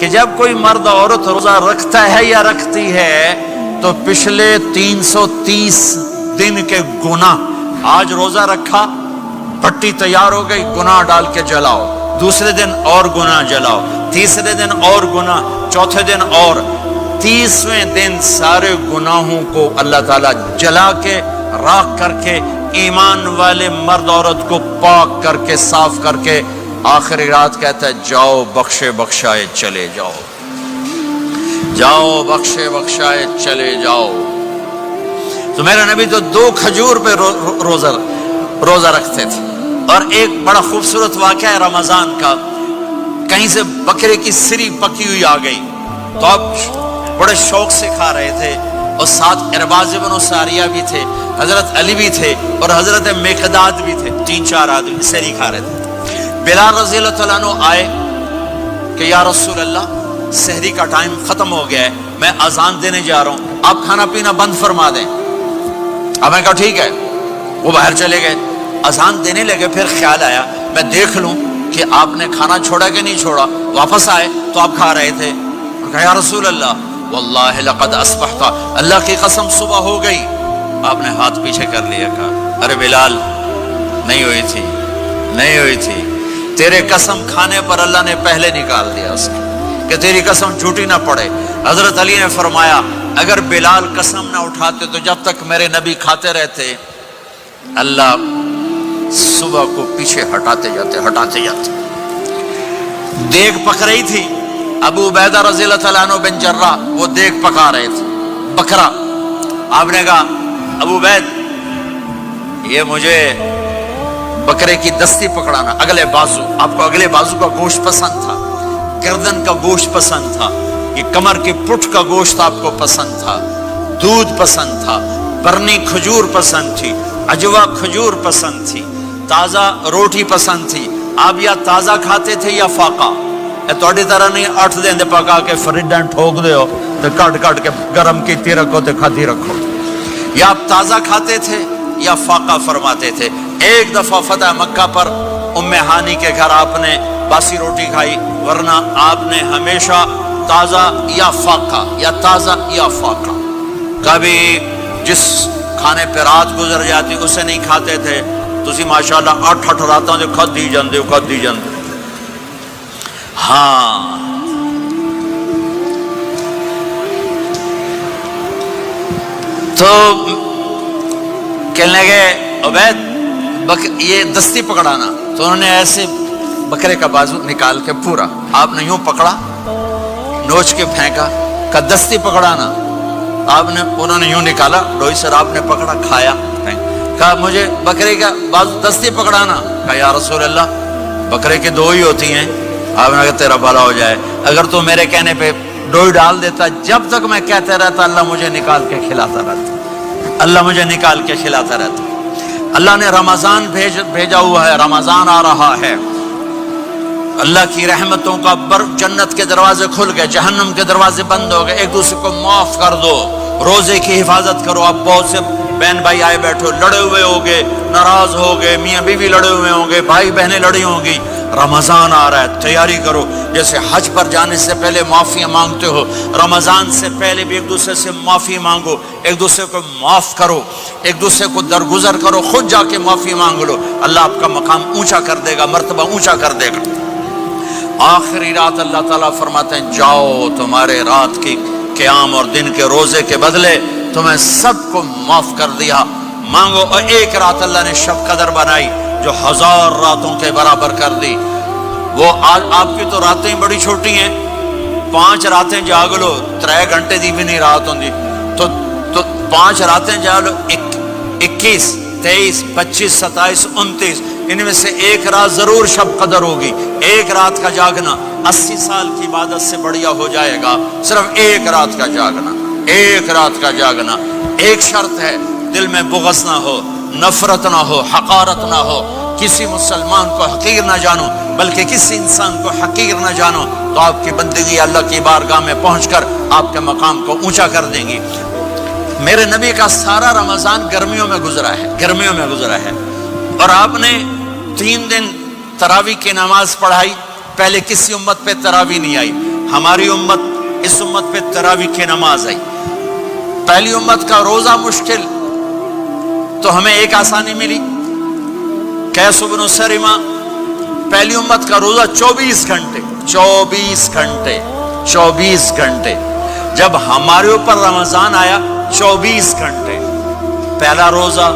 کہ جب کوئی مرد عورت روزہ رکھتا ہے یا رکھتی ہے تو پچھلے 330 دن کے گناہ، آج روزہ رکھا، پٹی تیار ہو گئی، گناہ ڈال کے جلاؤ، دوسرے دن اور گناہ جلاؤ، تیسرے دن اور گناہ، چوتھے دن اور، 30ویں دن سارے گناہوں کو اللہ تعالیٰ جلا کے راکھ کر کے ایمان والے مرد عورت کو پاک کر کے صاف کر کے آخری رات کہتا ہے جاؤ بخشے بخشائے چلے جاؤ، جاؤ بخشے بخشائے چلے جاؤ۔ تو میرا نبی تو 2 کھجور پہ روزہ رکھتے تھے۔ اور ایک بڑا خوبصورت واقعہ ہے رمضان کا، کہیں سے بکرے کی سری پکی ہوئی آ گئی تو آپ بڑے شوق سے کھا رہے تھے، اور ساتھ ارباز بن ساریہ بھی تھے، حضرت علی بھی تھے اور حضرت مقداد بھی تھے، 3-4 آدمی سری کھا رہے تھے۔ بلال رضی اللہ عنہ آئے کہ یا رسول اللہ سحری کا ٹائم ختم ہو گیا ہے، میں اذان دینے جا رہا ہوں، آپ کھانا پینا بند فرما دیں۔ اب میں کہا ٹھیک ہے، وہ باہر چلے گئے، اذان دینے لگے، پھر خیال آیا میں دیکھ لوں کہ آپ نے کھانا چھوڑا کہ نہیں چھوڑا، واپس آئے تو آپ کھا رہے تھے، کہا یا رسول اللہ واللہ لقد اصبحت، اللہ کی قسم صبح ہو گئی۔ آپ نے ہاتھ پیچھے کر لیا، کہا ارے بلال نہیں ہوئی تھی، نہیں ہوئی تھی، تیرے قسم کھانے پر اللہ نے پہلے نکال دیا اس کی کہ تیری قسم جھوٹی نہ پڑے۔ حضرت علی نے فرمایا اگر بلال قسم نہ اٹھاتے تو جب تک میرے نبی کھاتے رہتے اللہ صبح کو پیچھے ہٹاتے جاتے۔ دیگ پک رہی تھی، ابو عبیدہ رضی اللہ تعالیٰ عنہ بن جراح وہ دیگ پکا رہے تھے، بکرا۔ آپ نے کہا ابو عبید یہ مجھے بکرے کی دستی پکڑانا، اگلے بازو، آپ کو اگلے بازو کا گوشت پسند تھا، گردن کا گوشت پسند تھا، یہ کمر کی پٹھ کا گوشت آپ کو پسند تھا، دودھ پسند تھا، برنی کھجور پسند تھی، عجوا کھجور پسند تھی، تازہ روٹی پسند تھی۔ آپ یا تازہ کھاتے تھے یا فاقہ، تھوڑی طرح نہیں 8 دن دے پکا کے فریڈن ٹھوک دے ہو تو کٹ کے گرم کیتی رکھو تو کھاتی رکھو، یا آپ تازہ کھاتے تھے یا فاقہ فرماتے تھے۔ ایک دفعہ فتح مکہ پر ام ہانی کے گھر آپ نے باسی روٹی کھائی، ورنہ آپ نے ہمیشہ تازہ یا فاقہ یا تازہ یا فاقہ، کبھی جس کھانے پہ رات گزر جاتی اسے نہیں کھاتے تھے۔ تسی ماشاءاللہ 8 راتوں جو کھدی جاندے ہاں۔ تو کہنے لگے عبید یہ دستی پکڑانا، تو انہوں نے ایسے بکرے کا بازو نکال کے پورا آپ نے یوں پکڑا، نوچ کے پھینکا، کہا دستی پکڑانا، انہوں نے یوں نکالا ڈوئی سر، آپ نے پکڑا کھایا، کہا مجھے بکرے کا بازو دستی پکڑانا، کہا یا رسول اللہ بکرے کی 2 ہی ہوتی ہیں۔ آپ نے کہا تیرا بھلا ہو جائے، اگر تو میرے کہنے پہ ڈوئی ڈال دیتا، جب تک میں کہتے رہتا اللہ مجھے نکال کے کھلاتا رہتا، اللہ مجھے نکال کے کھلاتا رہتا۔ اللہ نے رمضان بھیجا ہوا ہے، رمضان آ رہا ہے، اللہ کی رحمتوں کا جنت کے دروازے کھل گئے، جہنم کے دروازے بند ہو گئے، ایک دوسرے کو معاف کر دو، روزے کی حفاظت کرو۔ آپ بہت سے بہن بھائی آئے بیٹھو، لڑے ہوئے ہوگے، ناراض ہوگے، میاں بیوی لڑے ہوئے ہوں گے، بھائی بہنیں لڑی ہوں گی، رمضان آ رہا ہے، تیاری کرو۔ جیسے حج پر جانے سے پہلے معافیاں مانگتے ہو، رمضان سے پہلے بھی ایک دوسرے سے معافی مانگو، ایک دوسرے کو معاف کرو، ایک دوسرے کو درگزر کرو، خود جا کے معافی مانگ لو، اللہ آپ کا مقام اونچا کر دے گا، مرتبہ اونچا کر دے گا۔ آخری رات اللہ تعالیٰ فرماتے ہیں جاؤ، تمہارے رات کی قیام اور دن کے روزے کے بدلے تمہیں سب کو معاف کر دیا، مانگو۔ اور ایک رات اللہ نے شب قدر بنائی جو 1000 راتوں کے برابر کر دی۔ وہ آج آپ کی تو راتیں بڑی چھوٹی ہیں، 5 راتیں جاگ لو، 3 گھنٹے دی بھی نہیں رات ہوندی، تو 5 راتیں جاگ لو، 21 23 25 27 29، ان میں سے ایک رات ضرور شب قدر ہوگی۔ ایک رات کا جاگنا 80 سال کی عبادت سے بڑھیا ہو جائے گا، صرف ایک رات کا جاگنا، ایک رات کا جاگنا۔ ایک شرط ہے، دل میں بغض نہ ہو، نفرت نہ ہو، حقارت نہ ہو، کسی مسلمان کو حقیر نہ جانو، بلکہ کسی انسان کو حقیر نہ جانو، تو آپ کی بندگی اللہ کی بارگاہ میں پہنچ کر آپ کے مقام کو اونچا کر دیں گی۔ میرے نبی کا سارا رمضان گرمیوں میں گزرا ہے، گرمیوں میں گزرا ہے، اور آپ نے 3 دن تراویح کی نماز پڑھائی، پہلے کسی امت پہ تراویح نہیں آئی، ہماری امت اس امت پہ تراویح کی نماز آئی. پہلی امت کا روزہ مشکل تو ہمیں ایک آسانی ملی. قیس بن سرمہ پہلی امت کا روزہ 24 گھنٹے. جب ہمارے اوپر رمضان آیا 24 گھنٹے. پہلا روزہ،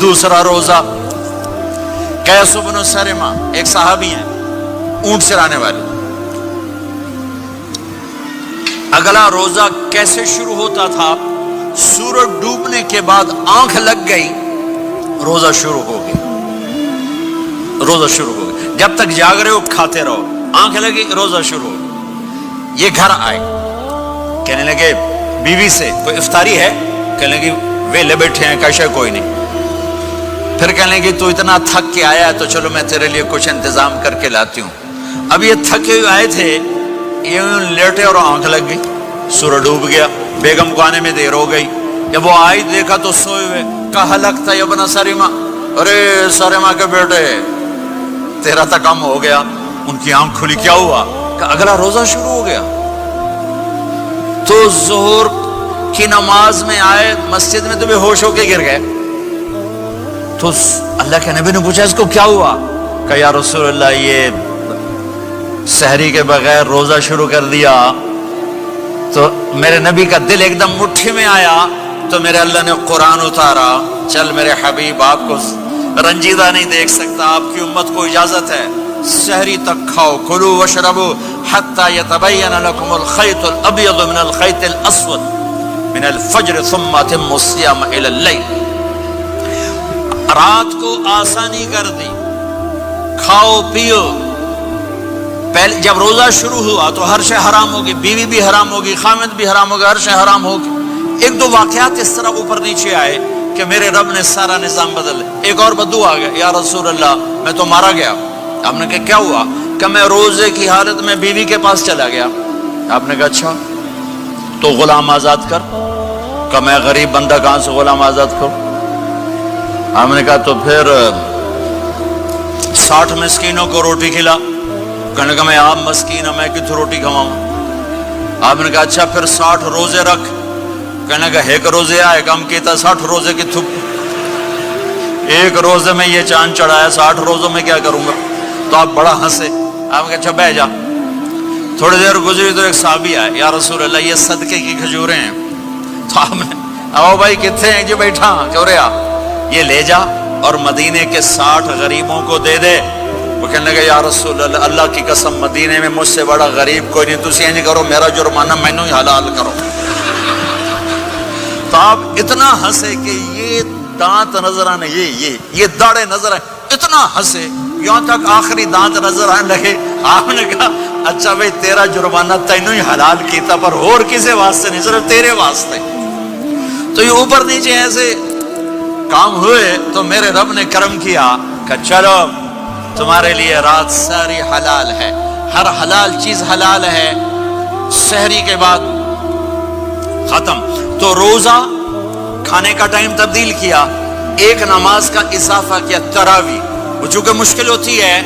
دوسرا روزہ. قیس بن سرمہ ایک صحابی ہیں، اونٹ چرانے والے. اگلا روزہ کیسے شروع ہوتا تھا؟ سورج ڈوبنے کے بعد آنکھ لگ گئی، روزہ شروع ہو گیا. جب تک جاگ رہے ہو کھاتے رہو، آنکھ لگی روزہ شروع ہو گیا. یہ گھر آئے، کہنے لگے بیوی سے کوئی افطاری ہے؟ کہنے لگے ویلے بیٹھے ہیں، کیسے کوئی نہیں. پھر کہنے لگے تو اتنا تھک کے آیا ہے تو چلو میں تیرے لیے کچھ انتظام کر کے لاتی ہوں. اب یہ تھکے ہوئے آئے تھے، یہ لیٹے اور آنکھ لگ گئی، سورج ڈوب گیا. بیگم کو آنے میں دیر ہو گئی. جب وہ آئی دیکھا تو سوئے ہوئے. کہا لگتا ہے ابن سرمہ، ارے سرمہ کے بیٹے تیرا تو کم ہو گیا. ان کی آنکھ کھلی، کیا ہوا؟ کہ اگلا روزہ شروع ہو گیا. تو ظہر کی نماز میں آئے مسجد میں تو بے ہوش ہو کے گر گئے. تو اللہ کے نبی نے پوچھا اس کو کیا ہوا؟ کہ یا رسول اللہ یہ سحری کے بغیر روزہ شروع کر دیا. تو میرے نبی کا دل ایک دم مٹھی میں آیا. تو میرے اللہ نے قرآن اتارا، چل میرے حبیب آپ کو رنجیدہ نہیں دیکھ سکتا، آپ کی امت کو اجازت ہے سحری تک کھاؤ، کلوا واشربوا حتی یتبین لکم الخیط الابیض من الخیط الاسود من الفجر ثم اتموا الصیام الی اللیل. رات کو آسانی کر دی، کھاؤ پیو. پہلے جب روزہ شروع ہوا تو ہر شے حرام ہوگی، بیوی بھی حرام ہوگی، خامد بھی حرام ہوگا، ہر شے حرام ہوگی. ایک دو واقعات اس طرح اوپر نیچے آئے کہ میرے رب نے سارا نظام بدل. ایک اور بدو آ گیا، یا رسول اللہ میں تو مارا گیا. آپ نے کہا کیا ہوا؟ کہ میں روزے کی حالت میں بیوی کے پاس چلا گیا. آپ نے کہا اچھا تو غلام آزاد کر. کہ میں غریب بندہ کہاں سے غلام آزاد کروں؟ آپ نے کہا تو پھر 60 مسکینوں کو روٹی کھلا. کہنے لگا میں آپ مسکین ہوں، میں کتوں روٹی کھواؤں؟ آپ نے کہا اچھا پھر 60 روزے رکھ. کہنے لگا ایک روزے آئے کم کیتا 60 روزے کی تھپ. ایک روزے میں یہ چاند چڑھایا، 60 روزوں میں کیا کروں گا؟ تو آپ بڑا ہنسے. آپ نے کہا اچھا بہ جا. تھوڑی دیر گزری تو ایک صحابی آئے، یا رسول اللہ یہ صدقے کی کھجوریں ہیں. تو آپ نے آؤ بھائی کتنے ہیں؟ جی بیٹھا. کیوں رہا؟ یہ لے جا اور مدینے کے 60 غریبوں کو دے دے. وہ کہنے لگا یا رسول اللہ اللہ کی قسم مدینے میں مجھ سے بڑا غریب کوئی نہیں، تسی نہیں کرو، میرا جرمانہ مینوں ہی حلال کرو. تو آپ اتنا ہنسے کہ یہ دانت نظر آنے، یہ داڑے نظر آئے. اتنا ہنسے یہاں تک آخری دانت نظر آنے لگے. آپ نے کہا اچھا بھائی تیرا جرمانہ تینوں ہی حلال کیتا پر اور کسی واسطے نہیں، صرف تیرے واسطے. تو یہ اوپر نیچے ایسے کام ہوئے تو میرے رب نے کرم کیا کہ چلو تمہارے لیے رات ساری حلال ہے، ہر حلال چیز حلال ہے. سحری کے بعد ختم. تو روزہ کھانے کا ٹائم تبدیل کیا، ایک نماز کا اضافہ کیا، تراویح. وہ چونکہ مشکل ہوتی ہے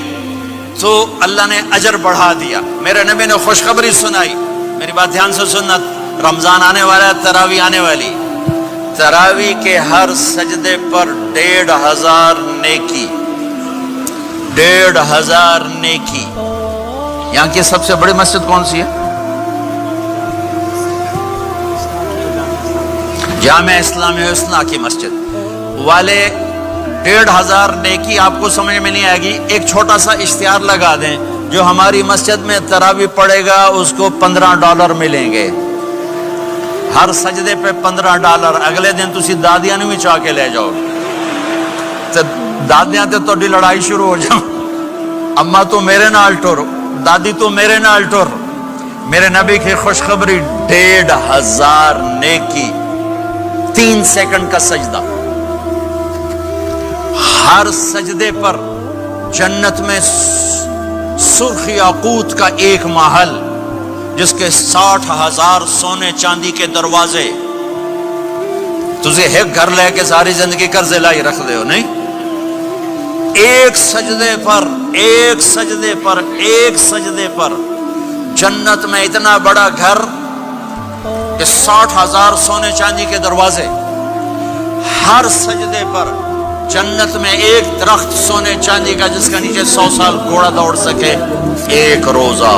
تو اللہ نے اجر بڑھا دیا. میرے نبی نے خوشخبری سنائی، میری بات دھیان سے سننا، رمضان آنے والا ہے، تراویح آنے والی. تراویح کے ہر سجدے پر 1500 نیکی، 1500 نیکی. یہاں کی سب سے بڑی مسجد کون سی ہے؟ جامعہ اسلامی حسنہ کی مسجد والے. 1500 نیکی آپ کو سمجھ میں نہیں آئے گی. ایک چھوٹا سا اشتہار لگا دیں، جو ہماری مسجد میں تراویح پڑے گا اس کو $15 ملیں گے. ہر سجدے پہ $15. اگلے دن تسی دادیاں بھی چاہ کے لے جاؤ. دادیاں تے تو لڑائی شروع ہو جاؤ، اما تو میرے نال ٹر، دادی تو میرے نال ٹر. میرے نبی کی خوشخبری 1500 نیکی، 3 سیکنڈ کا سجدہ. ہر سجدے پر جنت میں سرخ یاقوت کا ایک محل جس کے 60,000 سونے چاندی کے دروازے. تجھے ایک گھر لے کے ساری زندگی قرضے لائی رکھ دے ہو نہیں. ایک سجدے پر جنت میں اتنا بڑا گھر کہ 60,000 سونے چاندی کے دروازے، ہر سجدے پر جنت میں ایک درخت سونے چاندی کا جس کا نیچے 100 سال گھوڑا دوڑ سکے، ایک روزہ